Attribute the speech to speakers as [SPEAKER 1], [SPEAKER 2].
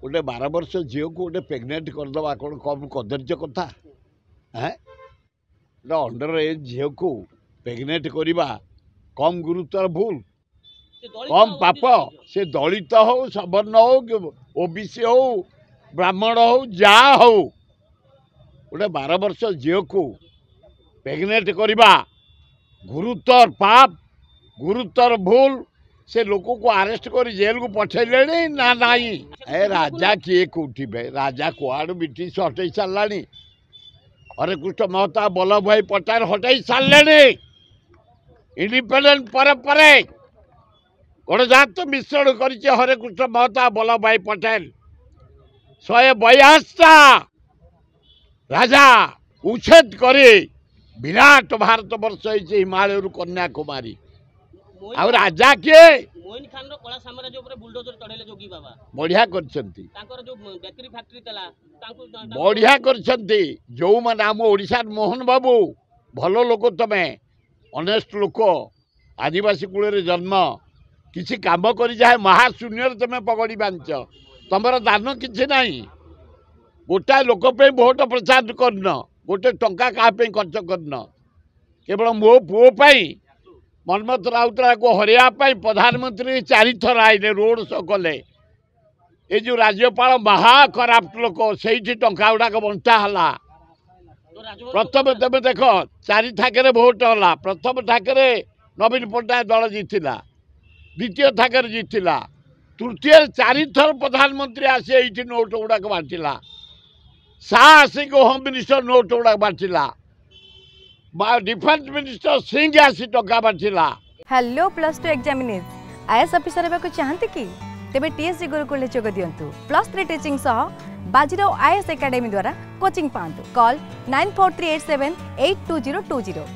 [SPEAKER 1] गोटे 12 वर्ष झील को गोटे प्रेगनेंट करदे कौन कम कदर्य कथा है गोटे अंडर एज झील को प्रेगनेंट करवा कम गुरुतर भूल कम पाप से दलित हो सवर्ण हो ओबीसी हो ब्राह्मण हो जा हो गोटे 12 वर्ष झील को प्रेगनेंट करवा गुरुतर पाप गुरुतर भूल से लोक को अरेस्ट कर जेल को पठेले ना नाई ए राजा किए कौटी राजा कुआड़ ब्रिटिश हटई सारा हरे कृष्ण महताब वल्लभ भाई पटेल हटई सारे इंडिपेंडेंट पर गणजात मिश्रण कर हरे कृष्ण महताब वल्लभ भाई पटेल 182टा राजा उच्छेद करे विराट भारत वर्ष हिमालय कन्याकुमारी आ राजा किए
[SPEAKER 2] मोइन खान रो कला साम्राज्य ऊपर बुलडोजर चढ़ेले जोगी बाबा
[SPEAKER 1] बढ़िया करछंती
[SPEAKER 2] तांकर जो बेकरी फैक्ट्री तला तांको
[SPEAKER 1] बढ़िया करछंती जो माने हम ओडिसा मोहन बाबू भलो लोक तमे ऑनेस्ट लोक आदिवासी कूल रे जन्म किसी काम करी जाए महाशून्य तमे पगड़ी बांच तमर दान किछि नाही गोटा लोक पे वोट प्रचार करन गोटे टंका का पे खर्च करन केवल मो पुओ पाई मनमथ राउतरा को हरिया प्रधानमंत्री 4 थर आईले रोड शो कले ये जो राज्यपाल महा कराप्ट लोक से टंका गुड़ाक बंटा है प्रथम तुम देख 4 थाके भोट है प्रथम थाके नवीन पट्टनायक दल जीतला द्वितीय थाके जीतला तृतीय 4 थर प्रधानमंत्री आसी ये नोट गुड़ाक बांटिला आसिक होम मिनिस्टर नोट गुड़ाक बांटिला डिफेन्स मिनिस्टर सिंह आसी टंका बांटिला।
[SPEAKER 3] हेलो +2 एग्जामिनीज आईएएस ऑफिसर हेबाकु चाहंती कि तेबे टीएससी गुरुकुल जोग दियंतु +3 टीचिंग सह बाजीराव आईएएस एकेडमी द्वारा कोचिंग पांतु कॉल 9438782020।